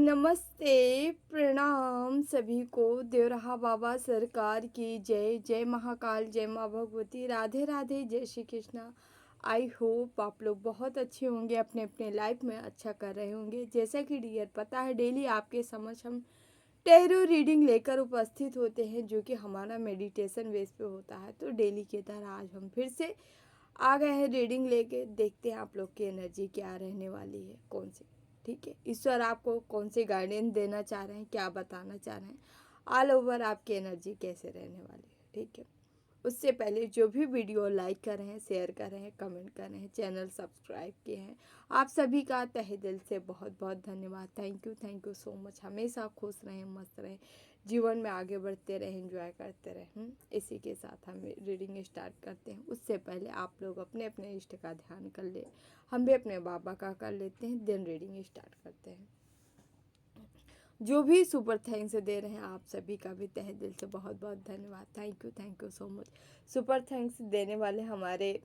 नमस्ते, प्रणाम सभी को। देवराहा बाबा सरकार की जय। जय महाकाल, जय माँ भगवती, राधे राधे, जय श्री कृष्णा। आई होप आप लोग बहुत अच्छे होंगे, अपने अपने लाइफ में अच्छा कर रहे होंगे। जैसा कि डियर पता है, डेली आपके समक्ष हम टैरो रीडिंग लेकर उपस्थित होते हैं, जो कि हमारा मेडिटेशन बेस पे होता है। तो डेली की तरह आज हम फिर से आ गए हैं रीडिंग लेके। देखते हैं आप लोग की एनर्जी क्या रहने वाली है, कौन सी। ठीक है, ईश्वर आपको कौन सी गाइडेंस देना चाह रहे हैं, क्या बताना चाह रहे हैं, ऑल ओवर आपकी एनर्जी कैसे रहने वाली है। ठीक है, उससे पहले जो भी वीडियो लाइक कर रहे हैं, शेयर कर रहे हैं, कमेंट कर रहे हैं, चैनल सब्सक्राइब किए हैं, आप सभी का तहे दिल से बहुत बहुत धन्यवाद। Thank you so much. हमेशा खुश रहें, मस्त रहें, जीवन में आगे बढ़ते रहें, एंजॉय करते रहें। इसी के साथ हम रीडिंग स्टार्ट करते हैं। उससे पहले आप लोग अपने अपने इष्ट का ध्यान कर ले, हम भी अपने बाबा का कर लेते हैं, देन रीडिंग स्टार्ट करते हैं। जो भी सुपर थैंक्स दे रहे हैं आप सभी का भी तहे दिल से बहुत बहुत धन्यवाद। Thank you so much. Super thanks देने वाले हमारे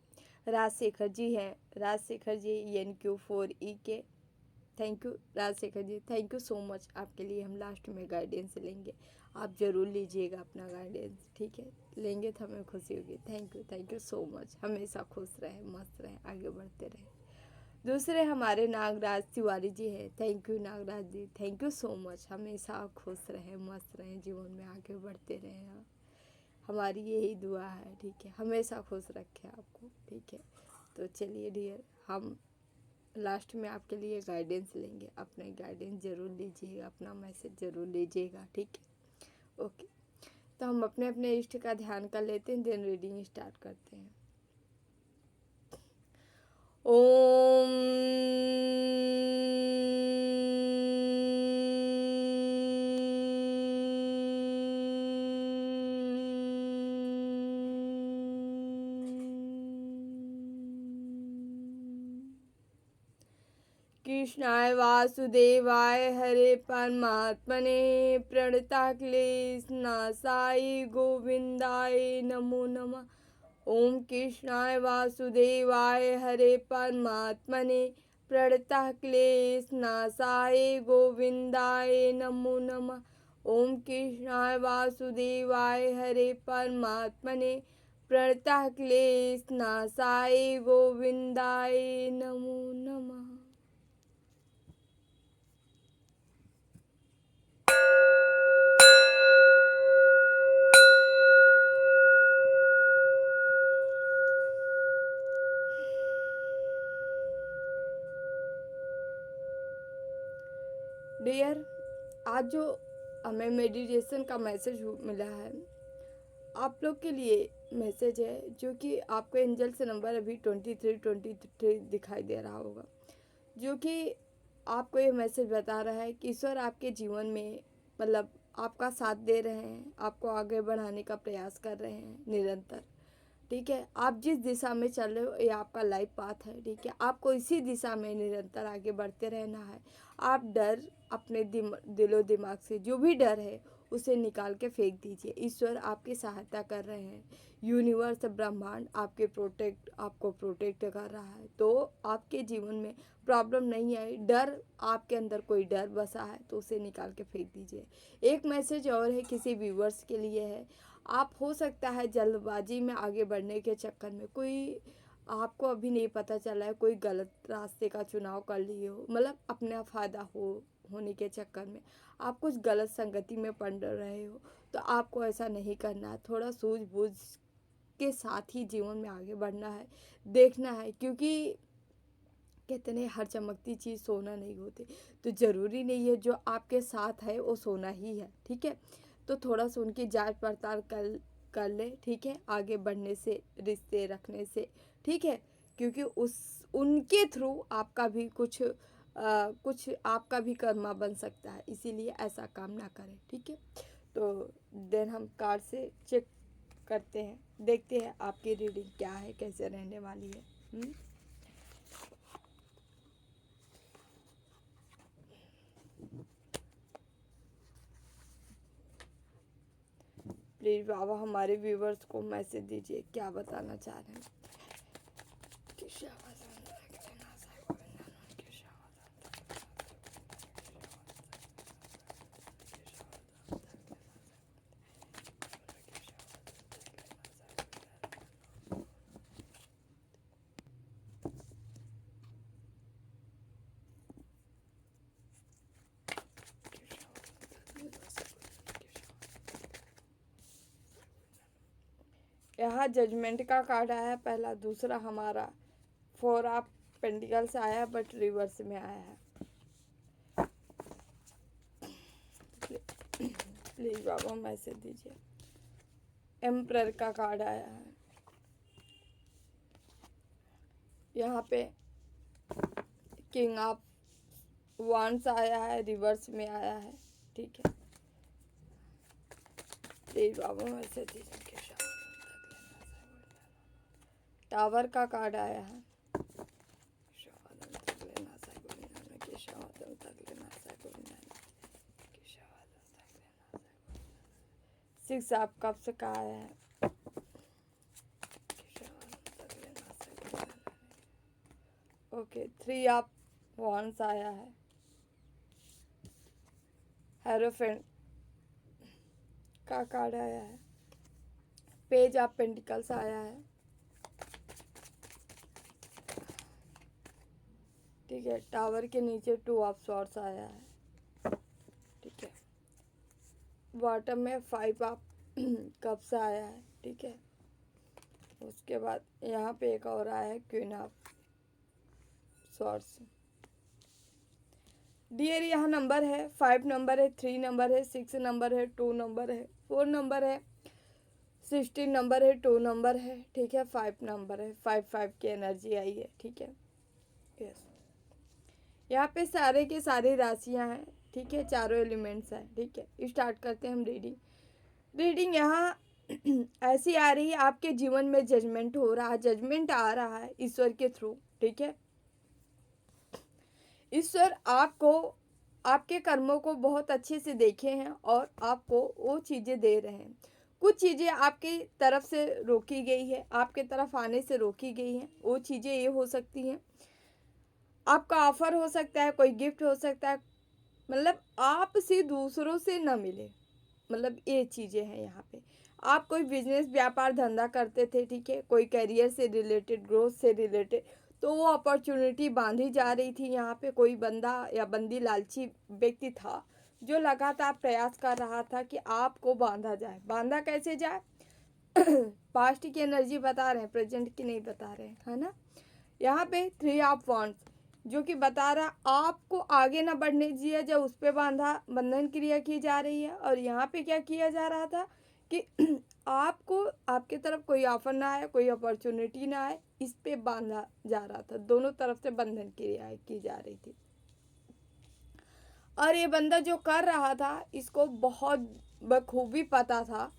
राजशेखर जी हैं। Rajshekhar ji NQ4EK, thank you Rajshekhar ji, thank you so much. आपके लिए हम लास्ट में गाइडेंस लेंगे, आप ज़रूर लीजिएगा अपना गाइडेंस। ठीक है, लेंगे तो हमें खुशी होगी। Thank you so much. हमेशा खुश रहें, मस्त रहें, आगे बढ़ते रहें। दूसरे हमारे नागराज तिवारी जी हैं। Thank you Nagraj ji, thank you so much. हमेशा खुश रहें, मस्त रहें, जीवन में आगे बढ़ते रहें, हमारी यही दुआ है। ठीक है, हमेशा खुश रखें आपको। ठीक है, तो चलिए डियर, हम लास्ट में आपके लिए गाइडेंस लेंगे। अपने गाइडेंस ज़रूर लीजिएगा, अपना मैसेज ज़रूर लीजिएगा। ठीक है, ओके। तो हम अपने अपने इष्ट का ध्यान कर लेते हैं, देन रीडिंग स्टार्ट करते हैं। ओम कृष्णाय वासुदेवाय हरे परमात्मने प्रणताक्लेशनाशाय गोविंदाय नमो नमः। ओम कृष्णाय वासुदेवाय हरे परमात्मने प्रणताक्लेशनाशाय गोविंदाय नमो नमः। ओम कृष्णाय वासुदेवाय हरे परमात्मने प्रणताक्लेशनाशाय गोविंदाय नमो नमः। डियर, आज जो हमें मेडिटेशन का मैसेज मिला है, आप लोग के लिए मैसेज है, जो कि आपको एंजल से नंबर अभी 23 दिखाई दे रहा होगा, जो कि आपको ये मैसेज बता रहा है कि ईश्वर आपके जीवन में मतलब आपका साथ दे रहे हैं, आपको आगे बढ़ाने का प्रयास कर रहे हैं निरंतर। ठीक है, आप जिस दिशा में चल रहे हो ये आपका लाइफ पाथ है। ठीक है, आपको इसी दिशा में निरंतर आगे बढ़ते रहना है। आप डर अपने दिलो दिमाग से, जो भी डर है उसे निकाल के फेंक दीजिए। ईश्वर आपकी सहायता कर रहे हैं, यूनिवर्स ब्रह्मांड आपको प्रोटेक्ट कर रहा है। तो आपके जीवन में प्रॉब्लम नहीं आई, डर आपके अंदर कोई डर बसा है तो उसे निकाल के फेंक दीजिए। एक मैसेज और है, किसी व्यूवर्स के लिए है। आप हो सकता है जल्दबाजी में आगे बढ़ने के चक्कर में कोई आपको अभी नहीं पता चला है, कोई गलत रास्ते का चुनाव कर लिए हो, मतलब अपना फ़ायदा होने के चक्कर में आप कुछ गलत संगति में पड़ रहे हो। तो आपको ऐसा नहीं करना है, थोड़ा सूझबूझ के साथ ही जीवन में आगे बढ़ना है, देखना है। क्योंकि कहते नहीं, हर चमकती चीज़ सोना नहीं होती, तो ज़रूरी नहीं है जो आपके साथ है वो सोना ही है। ठीक है, तो थोड़ा सा उनकी जांच पड़ताल कर ले। ठीक है, आगे बढ़ने से, रिश्ते रखने से। ठीक है, क्योंकि उनके थ्रू आपका भी कुछ आपका भी कर्मा बन सकता है, इसीलिए ऐसा काम ना करें। ठीक है, तो देन हम कार्ड से चेक करते हैं, देखते हैं आपकी रीडिंग क्या है, कैसे रहने वाली है। प्लीज़ बाबा हमारे व्यूवर्स को मैसेज दीजिए, क्या बताना चाह रहे हैं। यहाँ जजमेंट का कार्ड आया है पहला, दूसरा हमारा 4 ऑफ पेंटिकल्स आया बट रिवर्स में आया है। प्लीज बाबा मैसेज दीजिए। एम्परर का कार्ड आया है, यहाँ पे किंग ऑफ वांड्स आया है, रिवर्स में आया है, ठीक है। प्लीज बाबा मैसेज दीजिए। टावर का कार्ड आया है, 6 ऑफ कप्स का आया है, ओके। 3 ऑफ वॉन्ड्स आया है, हेरोफेंट का कार्ड आया है, पेज ऑफ पेंटिकल्स आया है, ठीक है। टावर के नीचे 2 ऑफ सॉर्ड्स आया है, ठीक है। बॉटम में 5 ऑफ कप्स आया है, ठीक है। उसके बाद यहाँ पे एक और आया है, क्वीन ऑफ सॉर्ड्स। डियर यहाँ नंबर है, 5 नंबर है, 3 नंबर है, 6 नंबर है, 2 नंबर है, 4 नंबर है, 16 नंबर है, 2 नंबर है, ठीक है। 5 नंबर है, 5 की एनर्जी आई है, ठीक है। यस, यहाँ पे सारे के सारी राशियाँ हैं, ठीक है, चारों एलिमेंट्स हैं, ठीक है। स्टार्ट करते हैं हम रीडिंग यहाँ ऐसी आ रही है, आपके जीवन में जजमेंट हो रहा है, जजमेंट आ रहा है ईश्वर के थ्रू, ठीक है। ईश्वर आपको आपके कर्मों को बहुत अच्छे से देखे हैं और आपको वो चीज़ें दे रहे हैं। कुछ चीज़ें आपकी तरफ से रोकी गई है, आपके तरफ आने से रोकी गई हैं। वो चीज़ें ये हो सकती हैं, आपका ऑफर हो सकता है, कोई गिफ्ट हो सकता है, मतलब आपसे दूसरों से न मिले, मतलब ये चीज़ें हैं यहाँ पे। आप कोई बिजनेस व्यापार धंधा करते थे, ठीक है, कोई करियर से रिलेटेड, ग्रोथ से रिलेटेड, तो वो अपॉर्चुनिटी बांधी जा रही थी। यहाँ पे कोई बंदा या बंदी लालची व्यक्ति था जो लगातार प्रयास कर रहा था कि आपको बांधा जाए। बांधा कैसे जाए? पास्ट की एनर्जी बता रहे हैं, प्रेजेंट की नहीं बता रहे हैं, है ना। यहाँ पे 3 ऑफ वॉन्ड्स जो कि बता रहा आपको आगे ना बढ़ने दिया जाए, उस पर बंधन क्रिया की जा रही है। और यहाँ पे क्या किया जा रहा था कि आपको आपके तरफ कोई ऑफर ना आए, कोई अपॉर्चुनिटी ना आए, इस पे बांधा जा रहा था। दोनों तरफ से बंधन क्रिया की जा रही थी। और ये बंदा जो कर रहा था, इसको बहुत बखूबी पता था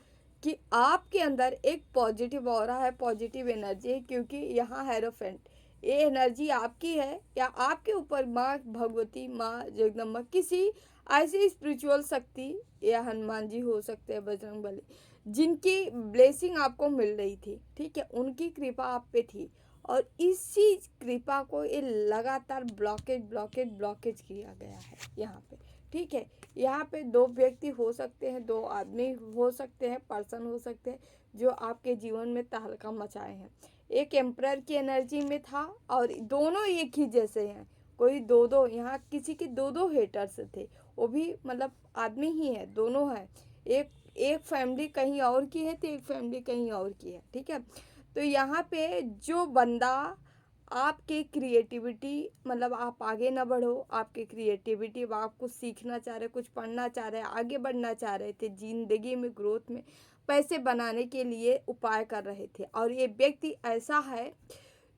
कि आपके अंदर एक पॉजिटिव ऑरा है, पॉजिटिव एनर्जी है, क्योंकि यहाँ हेरोफेंट, ये एनर्जी आपकी है या आपके ऊपर माँ भगवती, माँ जगदम्बा, किसी ऐसी स्पिरिचुअल शक्ति या हनुमान जी हो सकते हैं, बजरंग बली, जिनकी ब्लेसिंग आपको मिल रही थी, ठीक है, उनकी कृपा आप पे थी। और इसी कृपा को ये लगातार ब्लॉकेज किया गया है यहाँ पे, ठीक है। यहाँ पे 2 व्यक्ति हो सकते हैं, 2 आदमी हो सकते हैं, पर्सन हो सकते हैं जो आपके जीवन में तहलका मचाए हैं। एक एम्परर की एनर्जी में था और दोनों एक ही जैसे हैं। कोई 2 यहाँ किसी के 2 हेटर्स थे, वो भी मतलब आदमी ही है, दोनों हैं। एक फैमिली कहीं और की है तो एक फैमिली कहीं और की है, ठीक है। तो यहाँ पे जो बंदा आपके क्रिएटिविटी, मतलब आप आगे ना बढ़ो, आपके क्रिएटिविटी, आप कुछ सीखना चाह रहे, कुछ पढ़ना चाह रहे, आगे बढ़ना चाह रहे थे, जिंदगी में ग्रोथ में पैसे बनाने के लिए उपाय कर रहे थे। और ये व्यक्ति ऐसा है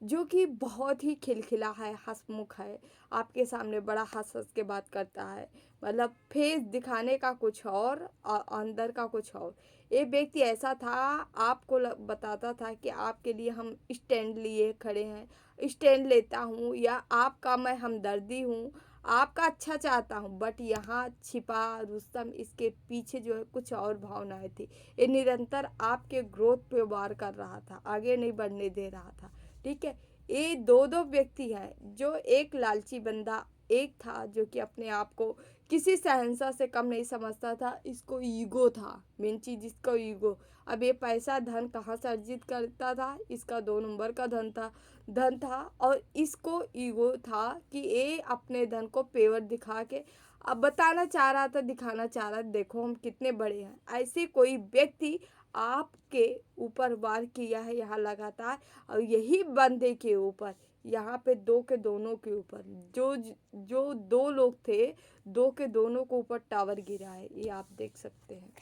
जो कि बहुत ही खिलखिला है, हंसमुख है, आपके सामने बड़ा हंस हंस के बात करता है, मतलब फेस दिखाने का कुछ और अंदर का कुछ और। ये व्यक्ति ऐसा था, आपको बताता था कि आपके लिए हम स्टैंड लिए खड़े हैं, स्टैंड लेता हूँ, या आपका मैं हमदर्दी हूँ, आपका अच्छा चाहता हूँ। बट यहाँ छिपा रुस्तम, इसके पीछे जो है कुछ और भावनाएं थी। ये निरंतर आपके ग्रोथ पे वार कर रहा था, आगे नहीं बढ़ने दे रहा था, ठीक है। ये 2 व्यक्ति हैं, जो एक लालची बंदा एक था जो कि अपने आप को किसी शहंशाह से कम नहीं समझता था। इसको ईगो था, मेन चीज़ इसको ईगो। अब ये पैसा धन कहाँ से अर्जित करता था? इसका 2 नंबर का धन था और इसको ईगो था कि ये अपने धन को पेवर दिखा के अब बताना चाह रहा था, दिखाना चाह रहा था, देखो हम कितने बड़े हैं। ऐसे कोई व्यक्ति आपके ऊपर वार किया है यहाँ लगातार, और यही बंदे के ऊपर, यहाँ पे दो के दोनों के ऊपर, जो जो दो लोग थे, दो के दोनों के ऊपर टावर गिरा है, ये आप देख सकते हैं।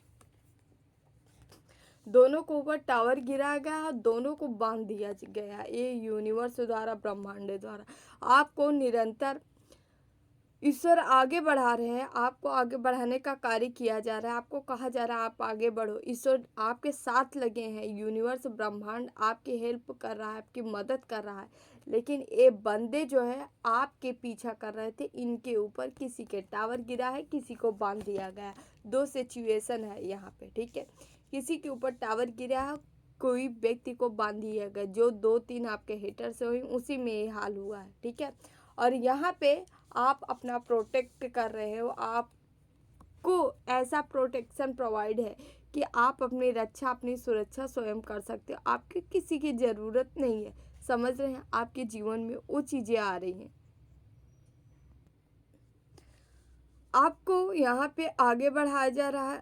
दोनों को ऊपर टावर गिराया गया, दोनों को बांध दिया गया, ये यूनिवर्स द्वारा, ब्रह्मांड द्वारा। आपको निरंतर ईश्वर आगे बढ़ा रहे हैं, आपको आगे बढ़ाने का कार्य किया जा रहा है, आपको कहा जा रहा है आप आगे बढ़ो। ईश्वर आपके साथ लगे हैं, यूनिवर्स ब्रह्मांड आपकी हेल्प कर रहा है, आपकी मदद कर रहा है। लेकिन ये बंदे जो है आपके पीछा कर रहे थे, इनके ऊपर किसी के टावर गिरा है, किसी को बांध दिया गया। दो सिचुएशन है यहाँ पे, ठीक है। किसी के ऊपर टावर गिरा है, कोई व्यक्ति को बांध दिया गया। जो 2-3 आपके हेटर्स हुए उसी में ये हाल हुआ है, ठीक है। और यहाँ पे आप अपना प्रोटेक्ट कर रहे हो, आपको ऐसा प्रोटेक्शन प्रोवाइड है कि आप अपनी रक्षा, अपनी सुरक्षा स्वयं कर सकते हो। आपकी किसी की ज़रूरत नहीं है, समझ रहे हैं। आपके जीवन में वो चीज़ें आ रही हैं, आपको यहाँ पे आगे बढ़ाया जा रहा है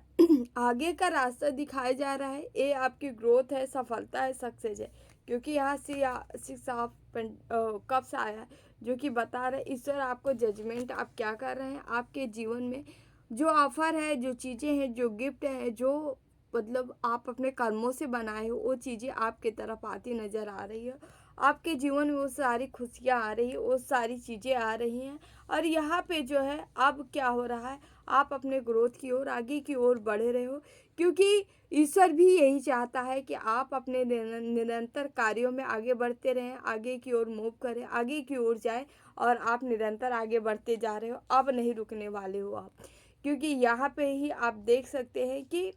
आगे का रास्ता दिखाया जा रहा है। ये आपकी ग्रोथ है, सफलता है, सक्सेस है। क्योंकि यहाँ सिक्स ऑफ कप्स आया है, जो कि बता रहे ईश्वर आपको जजमेंट, आप क्या कर रहे हैं आपके जीवन में। जो ऑफर है, जो चीज़ें हैं, जो गिफ्ट है, जो मतलब आप अपने कर्मों से बनाए हो, वो चीज़ें आपके तरफ आती नज़र आ रही है। आपके जीवन में वो सारी खुशियाँ आ रही है, वो सारी चीज़ें आ रही हैं। और यहाँ पे जो है अब क्या हो रहा है, आप अपने ग्रोथ की ओर, आगे की ओर बढ़े रहे हो। क्योंकि ईश्वर भी यही चाहता है कि आप अपने निरंतर कार्यों में आगे बढ़ते रहें, आगे की ओर मूव करें, आगे की ओर जाएं। और आप निरंतर आगे बढ़ते जा रहे हो, अब नहीं रुकने वाले हो आप। क्योंकि यहाँ पे ही आप देख सकते हैं कि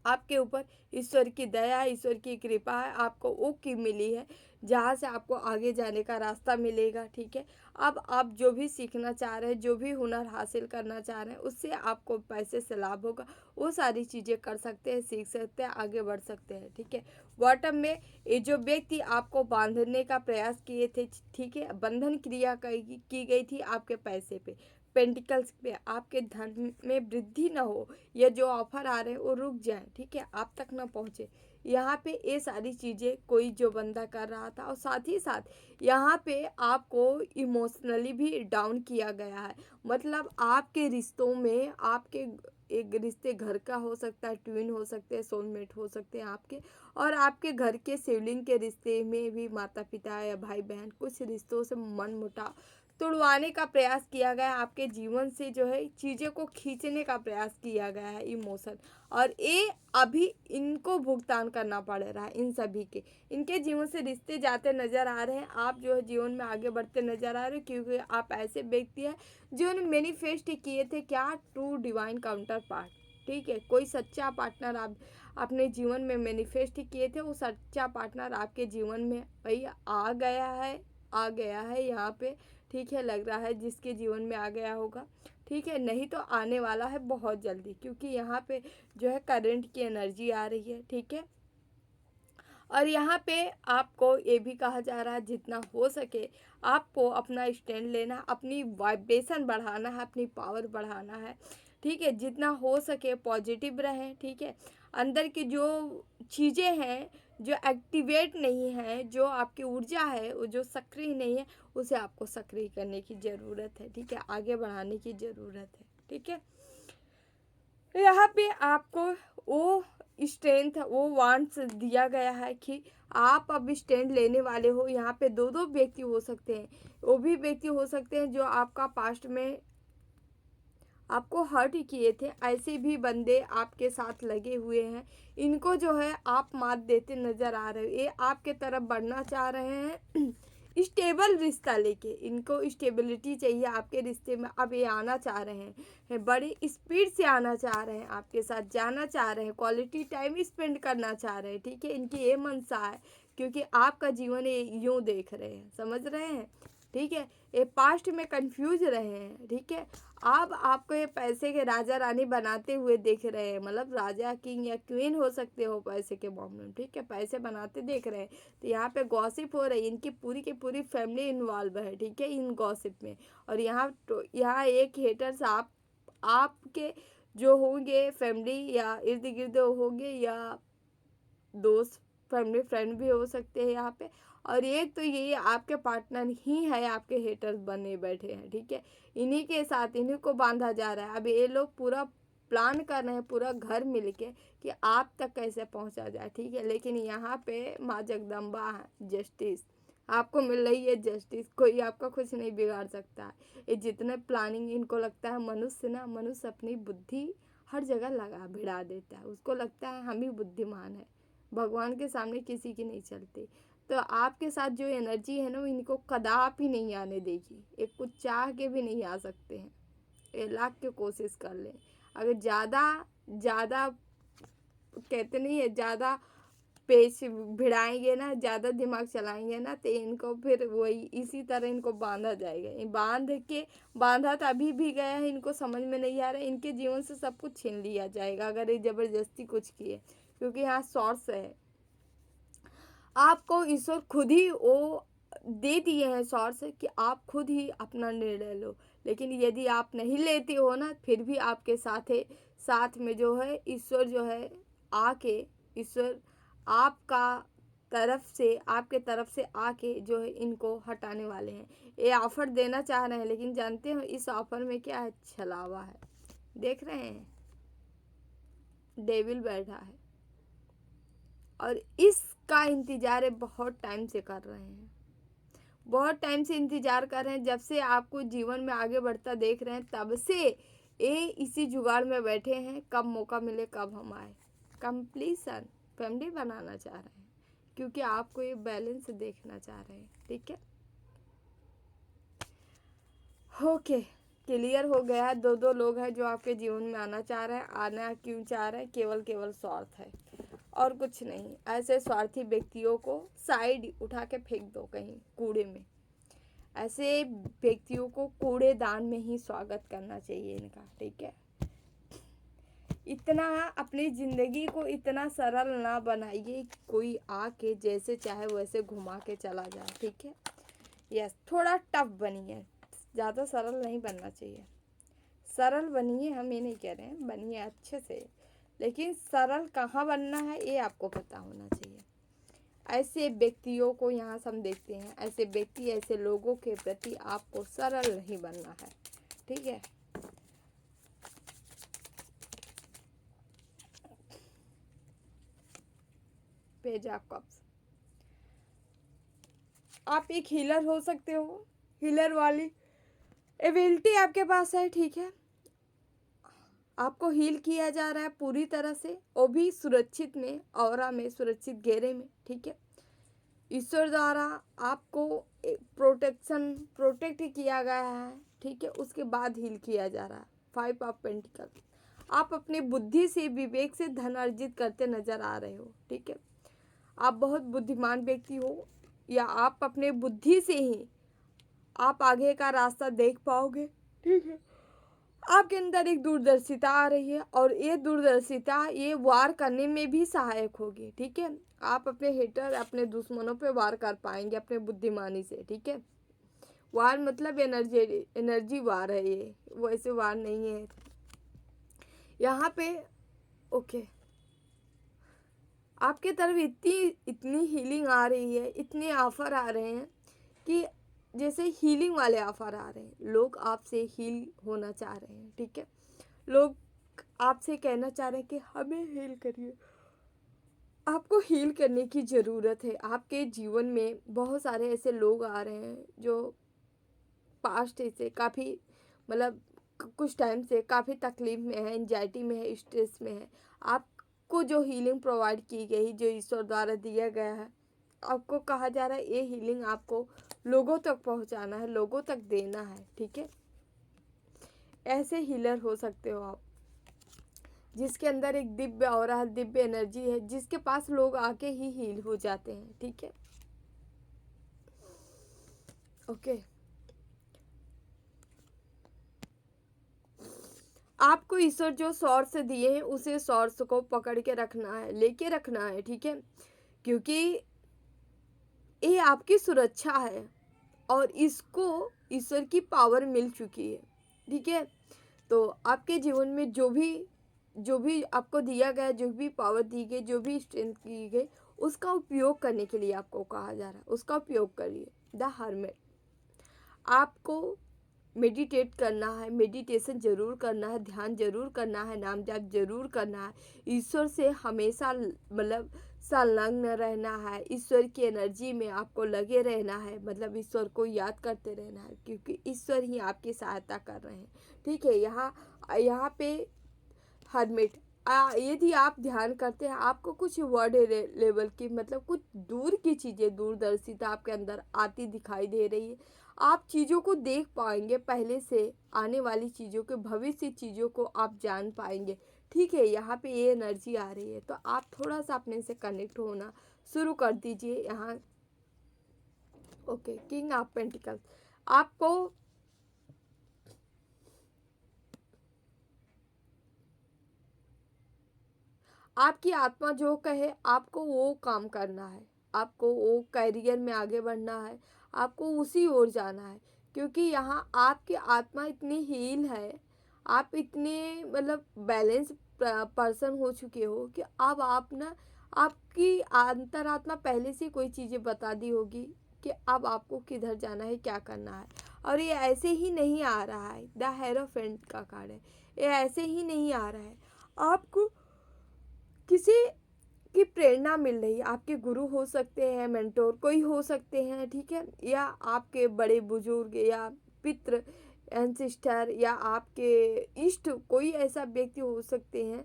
आपके ऊपर ईश्वर की दया है, ईश्वर की कृपा है, आपको वो की मिली है जहाँ से आपको आगे जाने का रास्ता मिलेगा, ठीक है। अब आप जो भी सीखना चाह रहे हैं, जो भी हुनर हासिल करना चाह रहे हैं, उससे आपको पैसे से लाभ होगा। वो सारी चीज़ें कर सकते हैं, सीख सकते हैं, आगे बढ़ सकते हैं, ठीक है। बॉटम में ये जो व्यक्ति आपको बांधने का प्रयास किए थे, ठीक है, बंधन क्रिया की गई थी आपके पैसे पे, पेंटिकल्स पे, आपके धन में वृद्धि ना हो, या जो ऑफर आ रहे हैं वो रुक जाए, ठीक है, आप तक ना पहुँचे। यहाँ पे ये सारी चीज़ें कोई जो बंदा कर रहा था। और साथ ही साथ यहाँ पे आपको इमोशनली भी डाउन किया गया है। मतलब आपके रिश्तों में, आपके एक रिश्ते घर का हो सकता है, ट्विन हो सकते हैं, सोलमेट हो सकते हैं आपके, और आपके घर के सिबलिंग के रिश्ते में भी, माता पिता या भाई बहन, कुछ रिश्तों से मनमुटाव तुड़वाने का प्रयास किया गया, आपके जीवन से जो है चीज़ें को खींचने का प्रयास किया गया है, इमोशन। और ये अभी इनको भुगतान करना पड़ रहा है, इन सभी के, इनके जीवन से रिश्ते जाते नज़र आ रहे हैं। आप जो है जीवन में आगे बढ़ते नज़र आ रहे हैं, क्योंकि आप ऐसे व्यक्ति हैं जिन्होंने मैनिफेस्ट किए थे क्या, ट्रू डिवाइन काउंटर पार्ट, ठीक है। कोई सच्चा पार्टनर आप अपने जीवन में मैनिफेस्ट किए थे, वो सच्चा पार्टनर आपके जीवन में भाई आ गया है, आ गया है यहाँ पे, ठीक है। लग रहा है जिसके जीवन में आ गया होगा, ठीक है, नहीं तो आने वाला है बहुत जल्दी। क्योंकि यहाँ पे जो है करंट की एनर्जी आ रही है, ठीक है। और यहाँ पे आपको ये भी कहा जा रहा है जितना हो सके आपको अपना स्टैंड लेना, अपनी वाइब्रेशन बढ़ाना है, अपनी पावर बढ़ाना है, ठीक है। जितना हो सके पॉजिटिव रहें, ठीक है। अंदर की जो चीज़ें हैं जो एक्टिवेट नहीं है, जो आपकी ऊर्जा है वो जो सक्रिय नहीं है, उसे आपको सक्रिय करने की ज़रूरत है, ठीक है। आगे बढ़ाने की ज़रूरत है, ठीक है। यहाँ पे आपको वो स्ट्रेंथ, वो वांट्स दिया गया है कि आप अब स्टैंड लेने वाले हो। यहाँ पे दो दो व्यक्ति हो सकते हैं, वो भी व्यक्ति हो सकते हैं जो आपका पास्ट में आपको हर्ट किए थे। ऐसे भी बंदे आपके साथ लगे हुए हैं, इनको जो है आप मात देते नज़र आ रहे हो। ये आपके तरफ बढ़ना चाह रहे हैं स्टेबल रिश्ता लेके, इनको स्टेबिलिटी चाहिए आपके रिश्ते में। अब ये आना चाह रहे हैं, बड़ी स्पीड से आना चाह रहे हैं, आपके साथ जाना चाह रहे हैं, क्वालिटी टाइम स्पेंड करना चाह रहे हैं, ठीक है। इनकी ये मनसा है, क्योंकि आपका जीवन ये यूँ देख रहे हैं, समझ रहे हैं, ठीक है। ये पास्ट में कंफ्यूज रहे हैं, ठीक है। अब आपको ये पैसे के राजा रानी बनाते हुए देख रहे हैं, मतलब राजा किंग या क्वीन हो सकते हो पैसे के मामले में, ठीक है, पैसे बनाते देख रहे हैं। तो यहाँ पे गॉसिप हो रही है, इनकी पूरी की पूरी फैमिली इन्वॉल्व है, ठीक है, इन गॉसिप में। और यहाँ एक हेटर्स आपके जो होंगे फैमिली या इर्द गिर्द होंगे, या दोस्त फैमिली फ्रेंड भी हो सकते हैं यहाँ पे। और एक तो ये आपके पार्टनर ही है, आपके हेटर्स बने बैठे हैं, ठीक है, इन्हीं के साथ इन्हीं को बांधा जा रहा है। अब ये लोग पूरा प्लान कर रहे हैं, पूरा घर मिलके, कि आप तक कैसे पहुंचा जाए, ठीक है। लेकिन यहाँ पे माँ जगदम्बा है, जस्टिस आपको मिल रही है, जस्टिस, कोई आपका कुछ नहीं बिगाड़ सकता है। ये जितने प्लानिंग इनको लगता है, मनुष्य अपनी बुद्धि हर जगह लगा भिड़ा देता है, उसको लगता है हम ही बुद्धिमान है, भगवान के सामने किसी की नहीं चलती। तो आपके साथ जो एनर्जी है ना, वो इनको कदापि नहीं आने देगी, एक कुछ चाह के भी नहीं आ सकते हैं। ये लाख के कोशिश कर लें, अगर ज़्यादा कहते नहीं है, ज़्यादा पेच भिड़ाएंगे ना, ज़्यादा दिमाग चलाएंगे ना, तो इनको फिर वही इसी तरह इनको बांधा जाएगा। बांधा तो अभी भी गया है, इनको समझ में नहीं आ रहा है, इनके जीवन से सब कुछ छीन लिया जाएगा अगर ये ज़बरदस्ती कुछ किए, क्योंकि यहाँ सोर्स है। आपको ईश्वर खुद ही वो दे दिए हैं सोर्स, कि आप खुद ही अपना निर्णय लो। लेकिन यदि आप नहीं लेते हो ना, फिर भी आपके साथ में जो है ईश्वर जो है आके, ईश्वर आपके तरफ से आके जो है इनको हटाने वाले हैं। ये ऑफर देना चाह रहे हैं, लेकिन जानते हो इस ऑफर में क्या है, छलावा है। देख रहे हैं, डेविल बैठा है, और इसका इंतजार बहुत टाइम से कर रहे हैं, बहुत टाइम से इंतजार कर रहे हैं। जब से आपको जीवन में आगे बढ़ता देख रहे हैं, तब से ये इसी जुगाड़ में बैठे हैं, कब मौका मिले कब हम आए। कंप्लीशन फैमिली बनाना चाह रहे हैं, क्योंकि आपको ये बैलेंस देखना चाह रहे हैं, ठीक है। ओके, क्लियर हो गया। दो लोग हैं जो आपके जीवन में आना चाह रहे हैं। आना क्यों चाह रहे हैं, केवल स्वार्थ है और कुछ नहीं। ऐसे स्वार्थी व्यक्तियों को साइड उठा के फेंक दो कहीं कूड़े में। ऐसे व्यक्तियों को कूड़ेदान में ही स्वागत करना चाहिए इनका, ठीक है। इतना अपनी ज़िंदगी को इतना सरल ना बनाइए, कोई आके जैसे चाहे वैसे घुमा के चला जाए, ठीक है। यस, थोड़ा टफ बनिए, ज़्यादा सरल नहीं बनना चाहिए। सरल बनिए, हम ये नहीं कह रहे हैं, बनिए अच्छे से, लेकिन सरल कहाँ बनना है ये आपको पता होना चाहिए। ऐसे व्यक्तियों को यहाँ से हम देखते हैं, ऐसे व्यक्ति, ऐसे लोगों के प्रति आपको सरल नहीं बनना है, ठीक है। पेज ऑफ कप्स, आप एक हीलर हो सकते हो, हीलर वाली एबिलिटी आपके पास है, ठीक है। आपको हील किया जा रहा है पूरी तरह से, वो भी सुरक्षित में, ऑरा में, सुरक्षित घेरे में, ठीक है। ईश्वर द्वारा आपको प्रोटेक्ट किया गया है, ठीक है। उसके बाद हील किया जा रहा है। 5 ऑफ पेंटिकल, आप अपनी बुद्धि से, विवेक से धन अर्जित करते नजर आ रहे हो, ठीक है। आप बहुत बुद्धिमान व्यक्ति हो, या आप अपने बुद्धि से ही आप आगे का रास्ता देख पाओगे, ठीक है। आपके अंदर एक दूरदर्शिता आ रही है, और ये दूरदर्शिता ये वार करने में भी सहायक होगी, ठीक है। आप अपने हेटर, अपने दुश्मनों पे वार कर पाएंगे अपने बुद्धिमानी से, ठीक है। वार मतलब एनर्जी वार है, ये वैसे वार नहीं है यहाँ पे। ओके, आपके तरफ इतनी हीलिंग आ रही है, इतने ऑफर आ रहे हैं कि जैसे हीलिंग वाले ऑफर आ रहे हैं। लोग आपसे हील होना चाह रहे हैं, ठीक है। लोग आपसे कहना चाह रहे हैं कि हमें हील करिए। आपको हील करने की ज़रूरत है। आपके जीवन में बहुत सारे ऐसे लोग आ रहे हैं जो पास्ट से काफ़ी, मतलब कुछ टाइम से काफ़ी तकलीफ में है, एंजाइटी में है, स्ट्रेस में है। आपको जो हीलिंग प्रोवाइड की गई, जो ईश्वर द्वारा दिया गया है, आपको कहा जा रहा है ये हीलिंग आपको लोगों तक पहुंचाना है, लोगों तक देना है, ठीक है। ऐसे हीलर हो सकते हो आप, जिसके अंदर एक दिव्य ऑरा, दिव्य एनर्जी है, जिसके पास लोग आके ही हील हो जाते हैं, ठीक है। ओके, आपको ईश्वर जो सोर्स दिए हैं उसे सोर्स को पकड़ के रखना है, लेके रखना है, ठीक है, क्योंकि ये आपकी सुरक्षा है और इसको ईश्वर की पावर मिल चुकी है, ठीक है। तो आपके जीवन में जो भी आपको दिया गया, जो भी पावर दी गई, जो भी स्ट्रेंथ की गई, उसका उपयोग करने के लिए आपको कहा जा रहा है, उसका उपयोग करिए। द हर्मिट, आपको मेडिटेट करना है, मेडिटेशन ज़रूर करना है, ध्यान ज़रूर करना है, नाम जाप ज़रूर करना है, ईश्वर से हमेशा मतलब संलग्न रहना है, ईश्वर की एनर्जी में आपको लगे रहना है, मतलब ईश्वर को याद करते रहना है, क्योंकि ईश्वर ही आपकी सहायता कर रहे हैं, ठीक है। यहाँ यहाँ पे हर्मिट, यदि आप ध्यान करते हैं, आपको कुछ वर्ड लेवल की, मतलब कुछ दूर की चीज़ें, दूरदर्शिता आपके अंदर आती दिखाई दे रही है। आप चीज़ों को देख पाएंगे, पहले से आने वाली चीज़ों के, भविष्य चीज़ों को आप जान पाएंगे, ठीक है। यहाँ पे ये एनर्जी आ रही है, तो आप थोड़ा सा अपने से कनेक्ट होना शुरू कर दीजिए यहाँ। ओके, किंग ऑफ पेंटिकल्स, आपको आपकी आत्मा जो कहे आपको वो काम करना है, आपको वो करियर में आगे बढ़ना है, आपको उसी ओर जाना है, क्योंकि यहाँ आपकी आत्मा इतनी हील है, आप इतने मतलब बैलेंस पर्सन हो चुके हो कि अब आप ना, आपकी अंतरात्मा पहले से कोई चीज़ें बता दी होगी कि अब आपको किधर जाना है, क्या करना है। और ये ऐसे ही नहीं आ रहा है, द हेरोफेंट का कार्ड है, ये ऐसे ही नहीं आ रहा है, आपको किसी की प्रेरणा मिल रही है, आपके गुरु हो सकते हैं, मेंटोर कोई हो सकते हैं, ठीक है, या आपके बड़े बुजुर्ग या पितृ एंसिस्टर या आपके इष्ट कोई ऐसा व्यक्ति हो सकते हैं,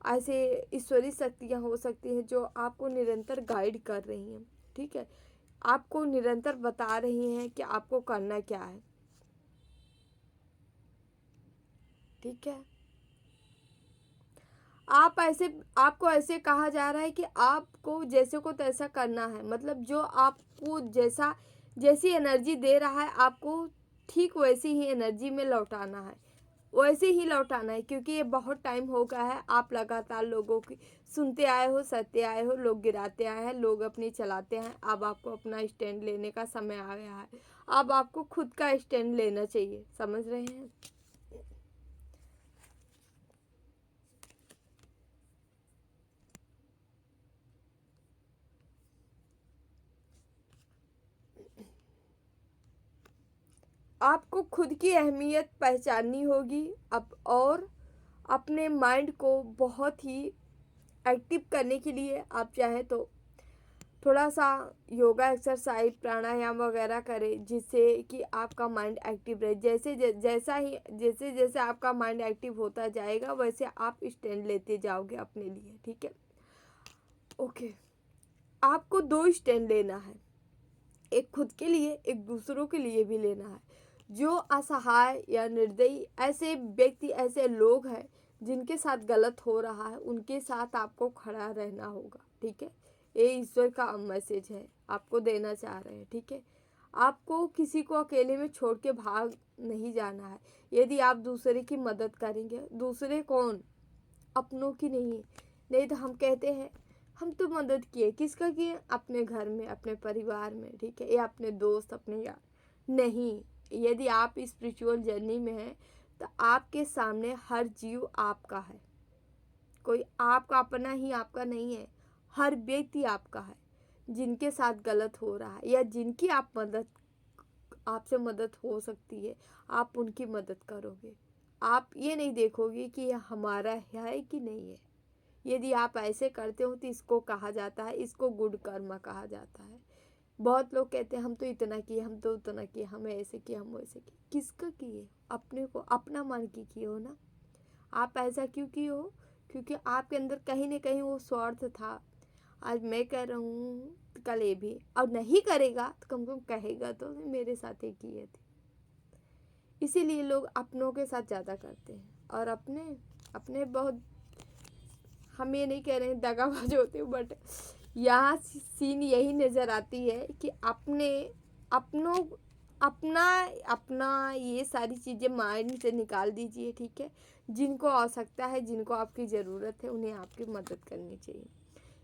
ऐसे ईश्वरीय शक्तियाँ हो सकती हैं जो आपको निरंतर गाइड कर रही हैं, ठीक है, आपको निरंतर बता रही हैं कि आपको करना क्या है, ठीक है। आपको ऐसे कहा जा रहा है कि आपको जैसे को तैसा करना है, मतलब जो आपको जैसी एनर्जी दे रहा है, आपको ठीक वैसी ही एनर्जी में लौटाना है, वैसे ही लौटाना है, क्योंकि ये बहुत टाइम हो गया है, आप लगातार लोगों की सुनते आए हो, सहते आए हो, लोग गिराते आए हैं, लोग अपनी चलाते हैं, अब आपको अपना स्टैंड लेने का समय आ गया है, अब आपको खुद का स्टैंड लेना चाहिए, समझ रहे हैं। आपको खुद की अहमियत पहचाननी होगी अब, और अपने माइंड को बहुत ही एक्टिव करने के लिए आप चाहें तो थोड़ा सा योगा एक्सरसाइज प्राणायाम वगैरह करें, जिससे कि आपका माइंड एक्टिव रहे। जैसे जैसे आपका माइंड एक्टिव होता जाएगा, वैसे आप स्टैंड लेते जाओगे अपने लिए, ठीक है। ओके, आपको दो स्टैंड लेना है, एक खुद के लिए, एक दूसरों के लिए भी लेना है। जो असहाय या निर्दयी ऐसे व्यक्ति, ऐसे लोग हैं जिनके साथ गलत हो रहा है, उनके साथ आपको खड़ा रहना होगा, ठीक है। ये ईश्वर का मैसेज है, आपको देना चाह रहे हैं, ठीक है। आपको किसी को अकेले में छोड़ के भाग नहीं जाना है। यदि आप दूसरे की मदद करेंगे, दूसरे कौन, अपनों की नहीं, नहीं तो हम कहते हैं हम तो मदद किए, किसका किए, अपने घर में, अपने परिवार में, ठीक है, या अपने दोस्त, अपने यार, नहीं। यदि आप स्पिरिचुअल जर्नी में हैं तो आपके सामने हर जीव आपका है, कोई आपका अपना ही आपका नहीं है, हर व्यक्ति आपका है। जिनके साथ गलत हो रहा है या जिनकी आपसे मदद हो सकती है, आप उनकी मदद करोगे। आप ये नहीं देखोगे कि यह हमारा है कि नहीं है। यदि आप ऐसे करते हो तो इसको कहा जाता है, इसको गुड कर्म कहा जाता है। बहुत लोग कहते हैं हम तो इतना किए, हम तो उतना किए, हमें ऐसे किए, हम वैसे किए। किसका किए, अपने को अपना मान के किए हो ना। आप ऐसा क्यों किए हो, क्योंकि आपके अंदर कहीं ना कहीं वो स्वार्थ था। आज मैं कह रहा हूँ, कल ये भी, और नहीं करेगा तो कम से कम कहेगा तो मेरे साथ ही किए थे। इसीलिए लोग अपनों के साथ ज़्यादा करते हैं, और अपने अपने बहुत, हम ये नहीं कह रहे हैं दगाबाज होते हो, बट यहाँ सीन यही नज़र आती है कि अपनों अपना अपना ये सारी चीज़ें माइंड से निकाल दीजिए, ठीक है। जिनको आवश्यकता है, जिनको आपकी ज़रूरत है, उन्हें आपकी मदद करनी चाहिए।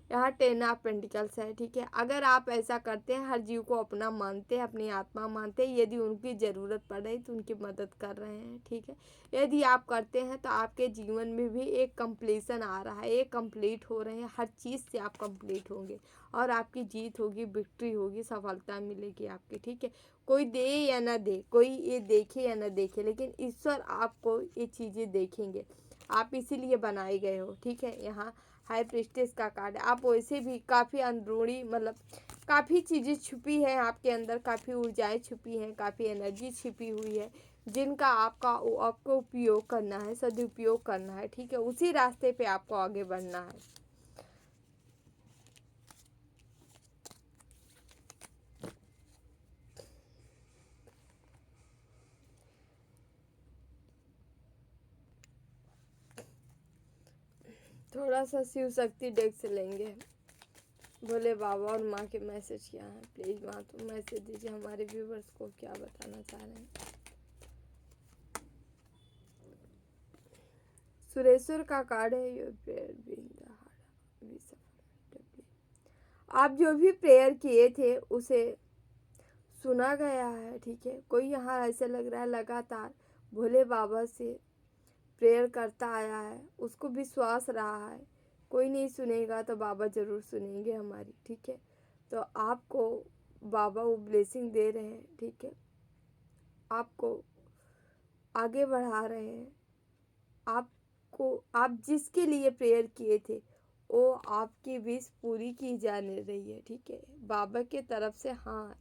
यहाँ 10 ऑफ पेंटिकल्स है, ठीक है। अगर आप ऐसा करते हैं, हर जीव को अपना मानते हैं, अपनी आत्मा मानते हैं, यदि उनकी ज़रूरत पड़े तो उनकी मदद कर रहे हैं, ठीक है। यदि आप करते हैं तो आपके जीवन में भी एक कंप्लीसन आ रहा है, एक कंप्लीट हो रहे हैं, हर चीज़ से आप कंप्लीट होंगे और आपकी जीत होगी, विक्ट्री होगी, सफलता मिलेगी आपकी, ठीक है। कोई दे या ना दे, कोई ये देखे या ना देखे, लेकिन ईश्वर आपको ये चीज़ें देखेंगे। आप इसीलिए बनाए गए हो, ठीक है। यहाँ हाई प्रीस्टेस का कार्ड है। आप वैसे भी काफ़ी अंदरूनी मतलब काफ़ी चीज़ें छुपी हैं आपके अंदर, काफ़ी ऊर्जाएं छुपी हैं, काफ़ी एनर्जी छिपी हुई है, जिनका आपको उपयोग करना है, सदुपयोग करना है, ठीक है। उसी रास्ते पे आपको आगे बढ़ना है। थोड़ा सा शिव शक्ति डेक से लेंगे। भोले बाबा और माँ के मैसेज क्या है, प्लीज़ माँ तुम मैसेज दीजिए हमारे व्यूवर्स को, क्या बताना चाह रहे हैं। सुरेश्वर का कार्ड है, your prayer being the heart. आप जो भी प्रेयर किए थे उसे सुना गया है, ठीक है। कोई यहाँ ऐसे लग रहा है लगातार भोले बाबा से प्रेयर करता आया है, उसको विश्वास रहा है कोई नहीं सुनेगा तो बाबा ज़रूर सुनेंगे हमारी, ठीक है। तो आपको बाबा वो ब्लेसिंग दे रहे हैं, ठीक है। आपको आगे बढ़ा रहे हैं। आप जिसके लिए प्रेयर किए थे वो आपकी विश पूरी की जाने रही है, ठीक है। बाबा के तरफ से हाँ,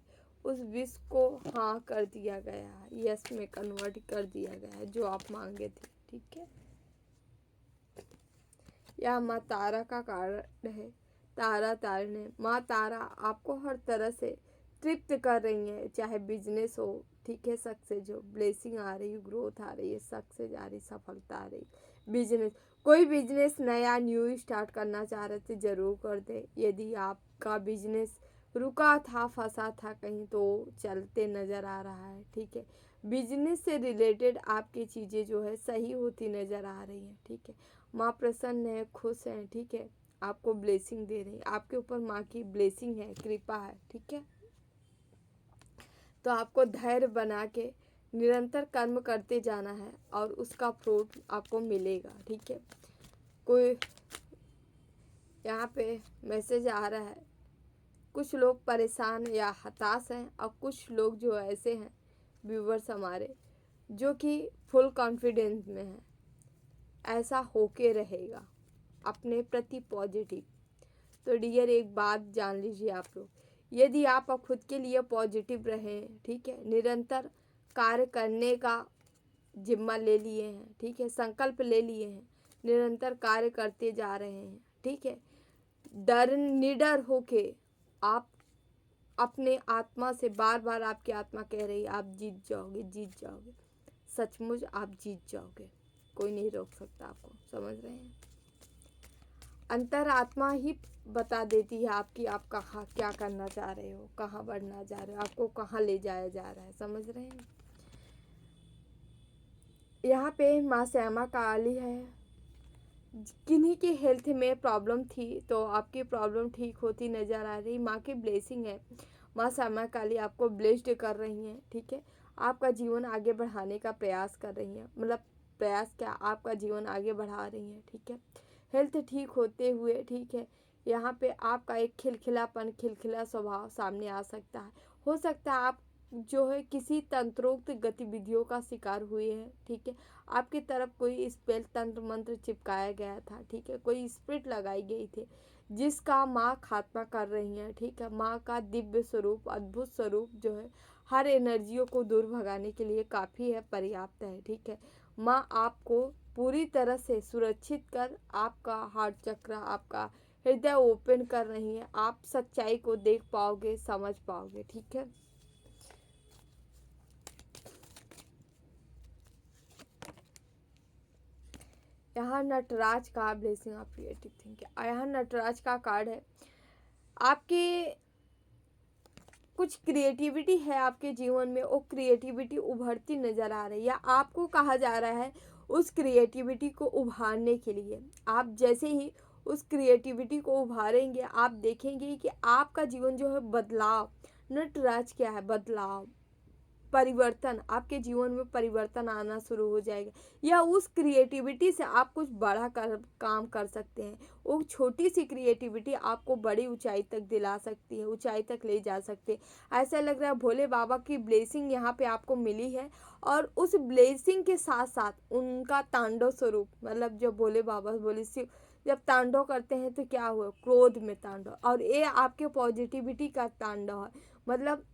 उस विश को हाँ कर दिया गया है, यस में कन्वर्ट कर दिया गया है, जो आप मांगे थे, ठीक है। यह माँ तारा का कार्ड है। तारा तारने, माँ तारा आपको हर तरह से तृप्त कर रही है, चाहे बिजनेस हो, ठीक है, सक्सेस हो, ब्लेसिंग आ रही है, ग्रोथ आ रही है, सक्सेस आ रही, सफलता आ रही। बिजनेस, कोई बिजनेस नया न्यू स्टार्ट करना चाह रहे थे ज़रूर कर दे। यदि आपका बिजनेस रुका था, फंसा था कहीं, तो चलते नज़र आ रहा है, ठीक है। बिजनेस से रिलेटेड आपकी चीज़ें जो है सही होती नज़र आ रही हैं, ठीक है। माँ प्रसन्न है, खुश हैं, ठीक है। आपको ब्लेसिंग दे रही है, आपके ऊपर माँ की ब्लेसिंग है, कृपा है, ठीक है। तो आपको धैर्य बना के निरंतर कर्म करते जाना है और उसका फ्रूट आपको मिलेगा, ठीक है। कोई यहाँ पे मैसेज आ रहा है, कुछ लोग परेशान या हताश हैं और कुछ लोग जो ऐसे हैं व्यूवर्स हमारे जो कि फुल कॉन्फिडेंस में हैं। ऐसा होके रहेगा, अपने प्रति पॉजिटिव। तो डियर एक बात जान लीजिए आप लोग, यदि आप खुद के लिए पॉजिटिव रहें, ठीक है, निरंतर कार्य करने का जिम्मा ले लिए हैं, ठीक है, संकल्प ले लिए हैं, निरंतर कार्य करते जा रहे हैं, ठीक है, निडर होके आप अपने आत्मा से बार बार आपकी आत्मा कह रही है आप जीत जाओगे, जीत जाओगे, सचमुच आप जीत जाओगे, कोई नहीं रोक सकता आपको, समझ रहे हैं। अंतरात्मा ही बता देती है आपकी आप कहाँ क्या करना चाह रहे हो, कहाँ बढ़ना चाह रहे हो, आपको कहाँ ले जाया जा रहा है, समझ रहे हैं। यहाँ पे माँ श्यामा काली है। किन्हीं की हेल्थ में प्रॉब्लम थी तो आपकी प्रॉब्लम ठीक होती नज़र आ रही, माँ की ब्लेसिंग है। माँ श्यामा काली आपको ब्लेस्ड कर रही हैं, ठीक है। आपका जीवन आगे बढ़ाने का प्रयास कर रही हैं, मतलब प्रयास क्या, आपका जीवन आगे बढ़ा रही हैं, ठीक है। हेल्थ ठीक होते हुए, ठीक है, यहाँ पे आपका एक खिलखिलापन, खिलखिला स्वभाव सामने आ सकता है। हो सकता है आप जो है किसी तंत्रोक्त गतिविधियों का शिकार हुए हैं, ठीक है। आपकी तरफ कोई स्पेल तंत्र मंत्र चिपकाया गया था, ठीक है, कोई स्पिरिट लगाई गई थी जिसका माँ खात्मा कर रही हैं, ठीक है। माँ का दिव्य स्वरूप, अद्भुत स्वरूप जो है हर एनर्जियों को दूर भगाने के लिए काफ़ी है, पर्याप्त है, ठीक है। माँ आपको पूरी तरह से सुरक्षित कर आपका हार्ट चक्र, आपका हृदय ओपन कर रही है, आप सच्चाई को देख पाओगे, समझ पाओगे, ठीक है। यहाँ नटराज का ब्लेसिंग ऑफ क्रिएटिव थिंकिंग, यहाँ नटराज का कार्ड है। आपके कुछ क्रिएटिविटी है आपके जीवन में, वो क्रिएटिविटी उभरती नज़र आ रही है, आपको कहा जा रहा है उस क्रिएटिविटी को उभारने के लिए। आप जैसे ही उस क्रिएटिविटी को उभारेंगे, आप देखेंगे कि आपका जीवन जो है बदलाव, नटराज क्या है, बदलाव, परिवर्तन, आपके जीवन में परिवर्तन आना शुरू हो जाएगा, या उस क्रिएटिविटी से आप कुछ बड़ा काम कर सकते हैं। वो छोटी सी क्रिएटिविटी आपको बड़ी ऊंचाई तक दिला सकती है, ऊंचाई तक ले जा सकती है। ऐसा लग रहा है भोले बाबा की ब्लेसिंग यहाँ पे आपको मिली है, और उस ब्लेसिंग के साथ साथ उनका तांडव स्वरूप, मतलब जब भोले बाबा बोले शिव जब तांडव करते हैं तो क्या हुआ, क्रोध में तांडव, और ये आपके पॉजिटिविटी का तांडव है। मतलब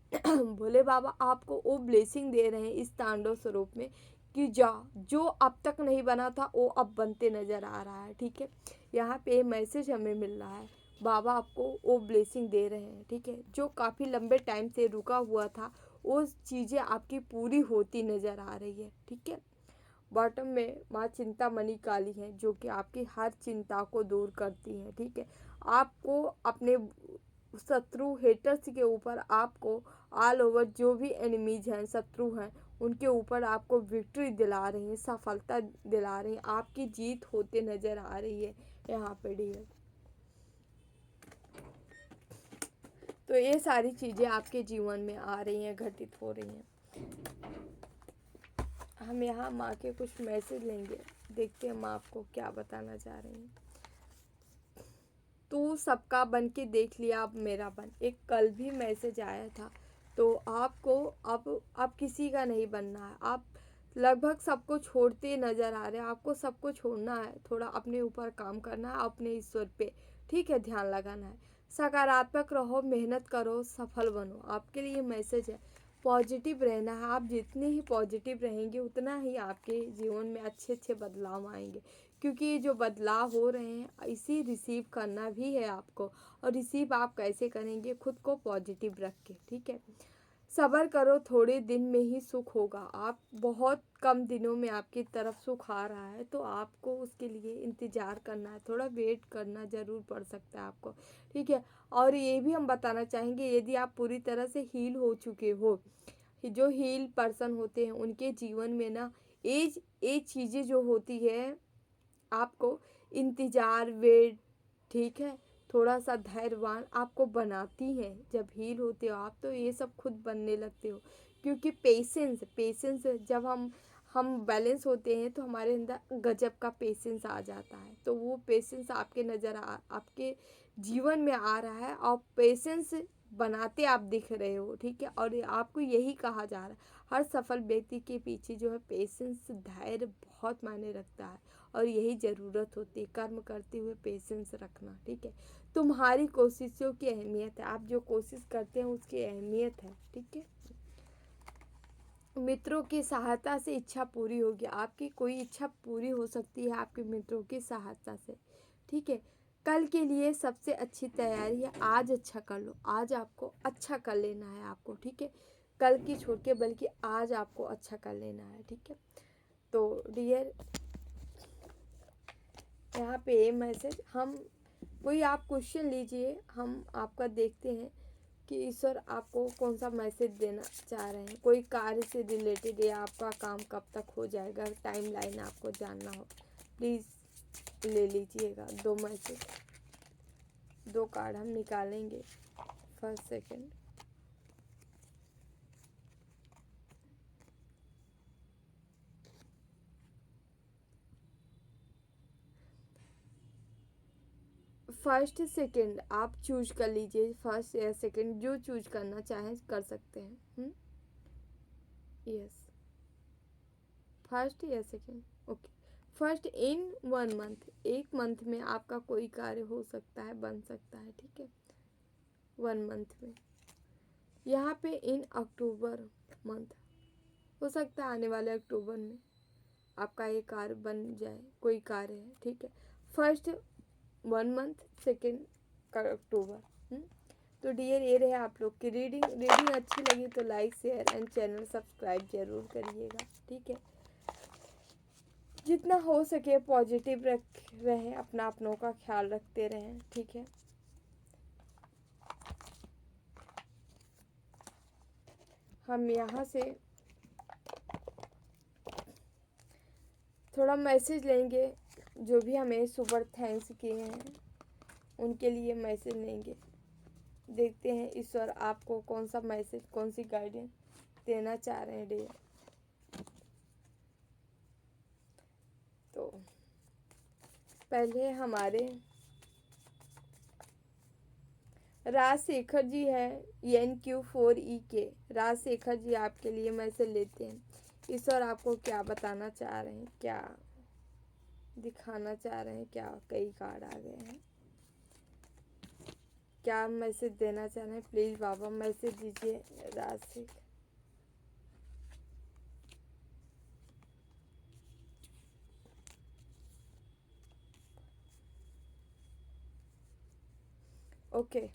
भोले बाबा आपको वो ब्लेसिंग दे रहे हैं इस तांडव स्वरूप में कि जो अब तक नहीं बना था वो अब बनते नज़र आ रहा है। ठीक है, यहाँ पे मैसेज हमें मिल रहा है, बाबा आपको वो ब्लेसिंग दे रहे हैं। ठीक है, जो काफ़ी लंबे टाइम से रुका हुआ था वो चीज़ें आपकी पूरी होती नज़र आ रही है। ठीक है, बॉटम में माँ चिंतामणि काली हैं, जो कि आपकी हर चिंता को दूर करती हैं। ठीक है, आपको अपने शत्रु हेटर्स के ऊपर, आपको ऑल ओवर जो भी एनिमीज हैं, शत्रु हैं, उनके ऊपर आपको विक्ट्री दिला रही हैं, सफलता दिला रही हैं, आपकी जीत होते नज़र आ रही है यहाँ पे डियर। तो ये सारी चीज़ें आपके जीवन में आ रही हैं, घटित हो रही हैं। हम यहाँ माँ के कुछ मैसेज लेंगे, देखते हैं माँ आपको क्या बताना चाह रही हैं। तू सबका बन के देख लिया अब मेरा बन, एक कल भी मैसेज आया था। तो आपको अब किसी का नहीं बनना है, आप लगभग सबको छोड़ते नज़र आ रहे हैं। आपको सबको छोड़ना है, थोड़ा अपने ऊपर काम करना है, अपने ईश्वर पे, ठीक है, ध्यान लगाना है। सकारात्मक रहो, मेहनत करो, सफल बनो, आपके लिए मैसेज है। पॉजिटिव रहना है, आप जितने ही पॉजिटिव रहेंगे उतना ही आपके जीवन में अच्छे अच्छे बदलाव आएंगे, क्योंकि ये जो बदलाव हो रहे हैं इसी रिसीव करना भी है आपको। और रिसीव आप कैसे करेंगे, खुद को पॉजिटिव रख के। ठीक है, सब्र करो, थोड़े दिन में ही सुख होगा। आप बहुत कम दिनों में आपकी तरफ सुख आ रहा है, तो आपको उसके लिए इंतज़ार करना है, थोड़ा वेट करना ज़रूर पड़ सकता है आपको। ठीक है, और ये भी हम बताना चाहेंगे, यदि आप पूरी तरह से हील हो चुके हो, जो हील पर्सन होते हैं उनके जीवन में ना ये चीज़ें जो होती है, आपको इंतज़ार, वेट, ठीक है, थोड़ा सा धैर्यवान आपको बनाती हैं। जब हील होते हो आप तो ये सब खुद बनने लगते हो, क्योंकि पेशेंस जब हम बैलेंस होते हैं तो हमारे अंदर गजब का पेशेंस आ जाता है। तो वो पेशेंस आपके जीवन में आ रहा है, और पेशेंस बनाते आप दिख रहे हो। ठीक है, और आपको यही कहा जा रहा है, हर सफल व्यक्ति के पीछे जो है पेशेंस, धैर्य बहुत मायने रखता है, और यही ज़रूरत होती है कर्म करते हुए पेशेंस रखना। ठीक है, तुम्हारी कोशिशों की अहमियत है, आप जो कोशिश करते हैं उसकी अहमियत है। ठीक है, मित्रों की सहायता से इच्छा पूरी होगी, आपकी कोई इच्छा पूरी हो सकती है आपके मित्रों की सहायता से। ठीक है, कल के लिए सबसे अच्छी तैयारी है, आज अच्छा कर लो, आज आपको अच्छा कर लेना है आपको। ठीक है, कल की छोड़ के बल्कि आज आपको अच्छा कर लेना है। ठीक है, तो डियर यहाँ पे ये मैसेज, हम कोई आप क्वेश्चन लीजिए, हम आपका देखते हैं कि ईश्वर आपको कौन सा मैसेज देना चाह रहे हैं। कोई कार्य से रिलेटेड, या आपका काम कब तक हो जाएगा, टाइम लाइन आपको जानना हो, प्लीज़ ले लीजिएगा। 2 मैसेज, 2 कार्ड हम निकालेंगे, फर्स्ट सेकंड। फर्स्ट सेकंड आप चूज कर लीजिए, फर्स्ट या सेकंड जो चूज करना चाहें कर सकते हैं। यस, फर्स्ट या सेकंड, ओके। फर्स्ट, इन 1 मंथ, 1 मंथ में आपका कोई कार्य हो सकता है, बन सकता है। ठीक है, 1 मंथ में। यहाँ पे इन अक्टूबर मंथ, हो सकता है आने वाले अक्टूबर में आपका ये कार्य बन जाए, कोई कार्य है। ठीक है, फर्स्ट 1 मंथ, सेकेंड अक्टूबर। तो डियर ये रहे आप लोग की रीडिंग अच्छी लगी तो like, share and channel subscribe जरूर करिएगा। ठीक है, जितना हो सके पॉजिटिव रहें, अपनों का ख्याल रखते रहें। ठीक है, हम यहाँ से थोड़ा मैसेज लेंगे, जो भी हमें सुपर थैंक्स किए हैं उनके लिए मैसेज लेंगे। देखते हैं ईश्वर आपको कौन सा मैसेज, कौन सी गाइडेंस देना चाह रहे हैं डियर। तो पहले हमारे राजशेखर जी है, NQ4EK। राजशेखर जी आपके लिए मैसेज लेते हैं। ईश्वर आपको क्या बताना चाह रहे हैं, क्या दिखाना चाह रहे हैं, क्या कई कार्ड आ गए हैं, क्या मैसेज देना चाह रहे हैं। प्लीज़ बाबा मैसेज दीजिए राजशेखर। ओके,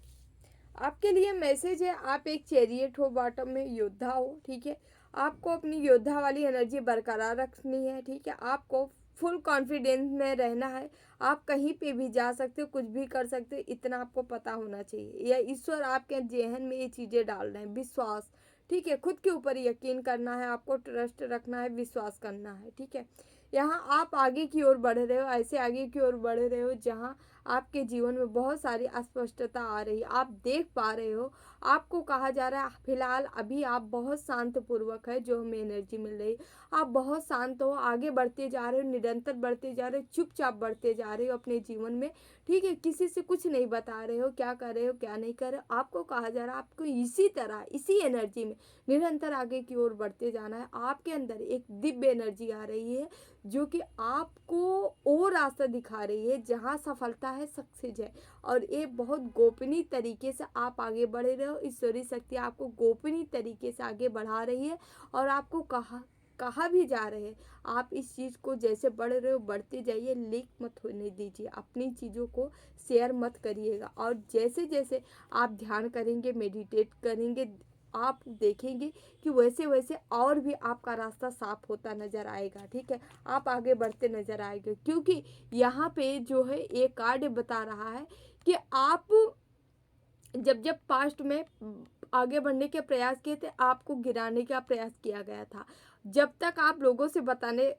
आपके लिए मैसेज है, आप एक चैरियट हो, बॉटम में योद्धा हो, ठीक है। आपको अपनी योद्धा वाली एनर्जी बरकरार रखनी है, ठीक है। आपको फुल कॉन्फिडेंस में रहना है। आप कहीं पे भी जा सकते हो, कुछ भी कर सकते हो, इतना आपको पता होना चाहिए। यह ईश्वर आपके जेहन में ये चीज़ें डाल रहे हैं। विश्वास, ठीक है। खुद के ऊपर यकीन करना है, आपको ट्रस्ट रखना है, विश्वास करना है, ठीक है। यहाँ आप आगे की ओर बढ़ रहे हो, ऐसे आगे की ओर बढ़ रहे हो जहाँ आपके जीवन में बहुत सारी अस्पष्टता आ रही है, आप देख पा रहे हो। आपको कहा जा रहा है फिलहाल अभी आप बहुत शांत पूर्वक है, जो हमें एनर्जी मिल रही है। आप बहुत शांत हो, आगे बढ़ते जा रहे हो, निरंतर बढ़ते जा रहे हो, चुपचाप बढ़ते जा रहे हो अपने जीवन में, ठीक है। किसी से कुछ नहीं बता रहे हो, क्या कर रहे हो क्या नहीं कर रहे हो। आपको कहा जा रहा है आपको इसी तरह, इसी एनर्जी में निरंतर आगे की ओर बढ़ते जाना है। आपके अंदर एक दिव्य एनर्जी आ रही है, जो कि आपको वो रास्ता दिखा रही है जहाँ सफलता है, सक्सेस है। और ये बहुत गोपनीय तरीके से आप आगे बढ़ रहे हो। ईश्वरीय शक्ति आपको गोपनीय तरीके से आगे बढ़ा रही है, और आपको कहा भी जा रहे हैं आप इस चीज़ को जैसे बढ़ रहे हो बढ़ते जाइए, लीक मत होने दीजिए, अपनी चीज़ों को शेयर मत करिएगा। और जैसे जैसे आप ध्यान करेंगे, मेडिटेट करेंगे, आप देखेंगे कि वैसे वैसे और भी आपका रास्ता साफ होता नज़र आएगा, ठीक है। आप आगे बढ़ते नज़र आएंगे, क्योंकि यहाँ पे जो है एक कार्ड बता रहा है कि आप जब जब पास्ट में आगे बढ़ने के प्रयास किए थे, आपको गिराने का प्रयास किया गया था। जब तक आप लोगों से बताते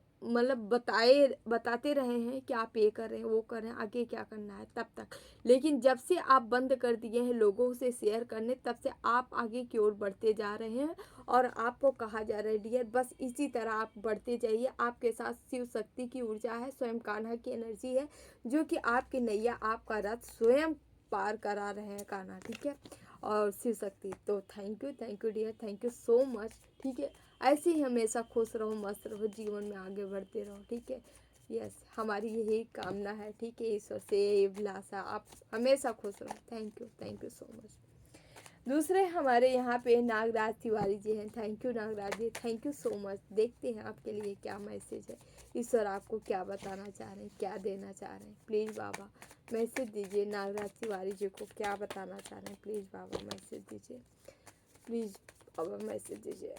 रहे हैं कि आप ये कर रहे हैं, वो कर रहे हैं, आगे क्या करना है, तब तक। लेकिन जब से आप बंद कर दिए हैं लोगों से शेयर करने, तब से आप आगे की ओर बढ़ते जा रहे हैं। और आपको कहा जा रहा है डियर, बस इसी तरह आप बढ़ते जाइए। आपके साथ शिव शक्ति की ऊर्जा है, स्वयं कान्हा की एनर्जी है, जो कि आपकी नैया, आपका रथ स्वयं पार करा रहे हैं कान्हा, ठीक है। और शिव शक्ति, तो thank you dear, thank you so much, ठीक है। ऐसे ही हमेशा खुश रहो, मस्त रहो, जीवन में आगे बढ़ते रहो, ठीक है। यस, हमारी यही कामना है, ठीक है। ईश्वर से यही अभिलाषा, आप हमेशा खुश रहो। Thank you so much. दूसरे हमारे यहाँ पे नागराज तिवारी जी हैं। Thank you Nagraj ji, thank you so much. देखते हैं आपके लिए क्या मैसेज है, ईश्वर आपको क्या बताना चाह रहे हैं, क्या देना चाह रहे हैं। प्लीज़ बाबा मैसेज दीजिए नागराज तिवारी जी को, क्या बताना चाह रहे हैं। प्लीज़ बाबा मैसेज दीजिए, प्लीज़ बाबा मैसेज दीजिए,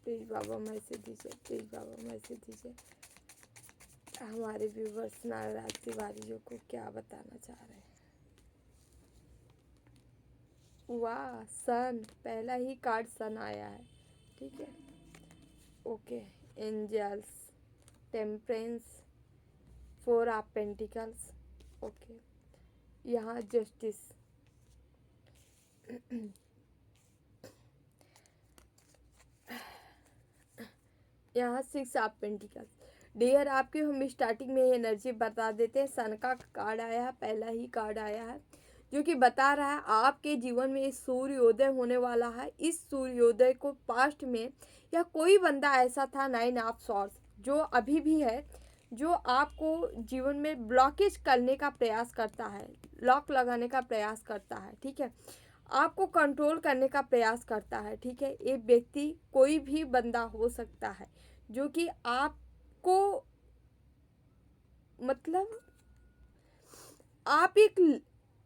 प्लीज़ बाबा मैसेज दीजिए, प्लीज़ बाबा मैसेज दीजिए। हमारे व्यूवर्स नागराज तिवारी जी को क्या बताना चाह रहे हैं। वाह, सन, पहला ही कार्ड सन आया है, ठीक है। Okay, angels, temperance, 4 of pentacles, okay. यहाँ जस्टिस, यहाँ 6 ऑफ पेंटिकल्स। डियर, आपके हम स्टार्टिंग में एनर्जी बता देते हैं। सन का कार्ड आया है, पहला ही कार्ड आया है, जो कि बता रहा है आपके जीवन में इस सूर्योदय होने वाला है। इस सूर्योदय को पास्ट में या कोई बंदा ऐसा था 9 ऑफ सॉर्ड्स, जो अभी भी है, जो आपको जीवन में ब्लॉकेज करने का प्रयास करता है, लॉक लगाने का प्रयास करता है, ठीक है। आपको कंट्रोल करने का प्रयास करता है, ठीक है। ये व्यक्ति कोई भी बंदा हो सकता है, जो कि आपको मतलब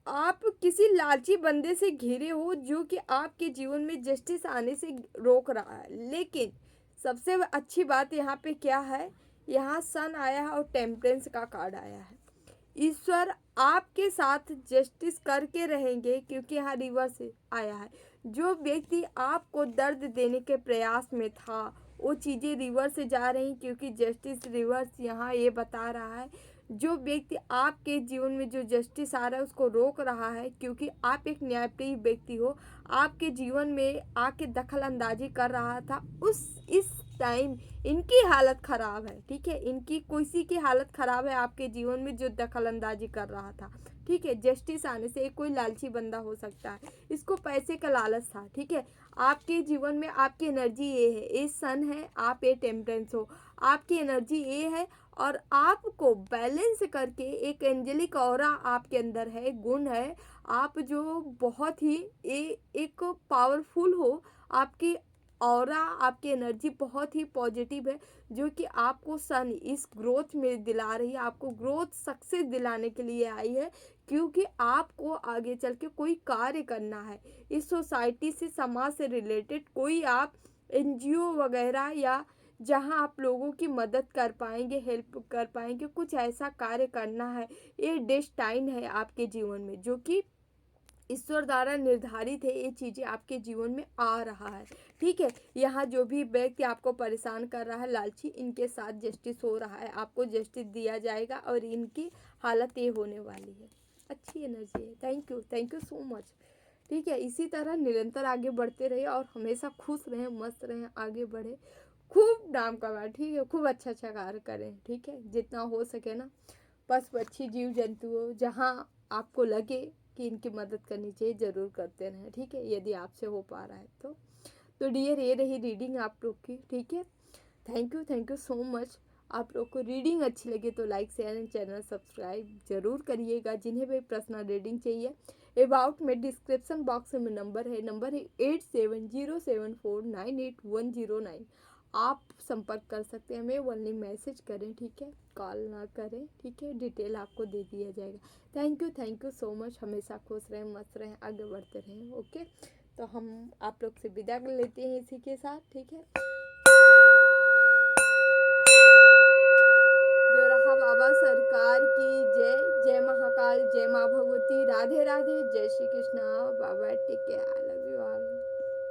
आप किसी लालची बंदे से घिरे हो, जो कि आपके जीवन में जस्टिस आने से रोक रहा है। लेकिन सबसे अच्छी बात यहाँ पे क्या है, यहाँ सन आया है और टेम्परेंस का कार्ड आया है। ईश्वर आपके साथ जस्टिस करके रहेंगे, क्योंकि यहाँ रिवर्स आया है। जो व्यक्ति आपको दर्द देने के प्रयास में था, वो चीज़ें रिवर्स से जा रही, क्योंकि जस्टिस रिवर्स यहाँ ये बता रहा है। जो व्यक्ति आपके जीवन में जो जस्टिस आ रहा है उसको रोक रहा है, क्योंकि आप एक न्यायप्रिय व्यक्ति हो। आपके जीवन में आके दखल अंदाजी कर रहा था, इस टाइम इनकी हालत ख़राब है, ठीक है। इनकी किसी की हालत ख़राब है आपके जीवन में, जो दखल अंदाजी कर रहा था, ठीक है। जस्टिस आने से एक कोई लालची बंदा हो सकता है, इसको पैसे का लालच था, ठीक है। आपके जीवन में आपकी एनर्जी ये है, ये सन है, आप ये टेम्परेंस हो, आपकी एनर्जी ये है, और आपको बैलेंस करके एक एंजेलिक ऑरा आपके अंदर है, गुण है। आप जो बहुत ही एक पावरफुल हो, आपकी ऑरा, आपकी एनर्जी बहुत ही पॉजिटिव है, जो कि आपको सन इस ग्रोथ में दिला रही है, आपको ग्रोथ सक्सेस दिलाने के लिए आई है, क्योंकि आपको आगे चल के कोई कार्य करना है। इस सोसाइटी से, समाज से रिलेटेड कोई आप एनजीओ वगैरह, या जहां आप लोगों की मदद कर पाएंगे, हेल्प कर पाएंगे, कुछ ऐसा कार्य करना है। ये डेस्टाइन है आपके जीवन में, जो कि ईश्वर द्वारा निर्धारित है। ये चीज़ें आपके जीवन में आ रहा है, ठीक है। यहाँ जो भी व्यक्ति आपको परेशान कर रहा है, लालची, इनके साथ जस्टिस हो रहा है, आपको जस्टिस दिया जाएगा, और इनकी हालत ये होने वाली है। अच्छी एनर्जी है। थैंक यू सो मच, ठीक है। इसी तरह निरंतर आगे बढ़ते रहे, और हमेशा खुश रहें, मस्त रहें, आगे बढ़े, खूब नाम कमाएं, ठीक है। खूब अच्छा अच्छा कार्य करें, ठीक है, जितना हो सके ना। बस अच्छी जीव जंतु हो, जहाँ आपको लगे कि इनकी मदद करनी चाहिए, ज़रूर करते रहें, ठीक है, यदि आपसे हो पा रहा है तो डियर, ये रही रीडिंग आप लोग की, ठीक है। Thank you so much. आप लोग को रीडिंग अच्छी लगे तो like, share and channel subscribe जरूर करिएगा। जिन्हें भी पर्सनल रीडिंग चाहिए, अबाउट में डिस्क्रिप्शन बॉक्स में नंबर है 8707498109। आप संपर्क कर सकते हैं, हमें ओनली मैसेज करें, ठीक है, कॉल ना करें, ठीक है। डिटेल आपको दे दिया जाएगा। Thank you so much. हमेशा खुश रहें, मस्त रहें, आगे बढ़ते रहें, ओके। तो हम आप लोग से विदा कर लेते हैं इसी के साथ, ठीक है। जो रहा बाबा सरकार की जय। जय महाकाल, जय माँ भगवती, राधे राधे, जय श्री कृष्णा, बाबा take care, I love you all.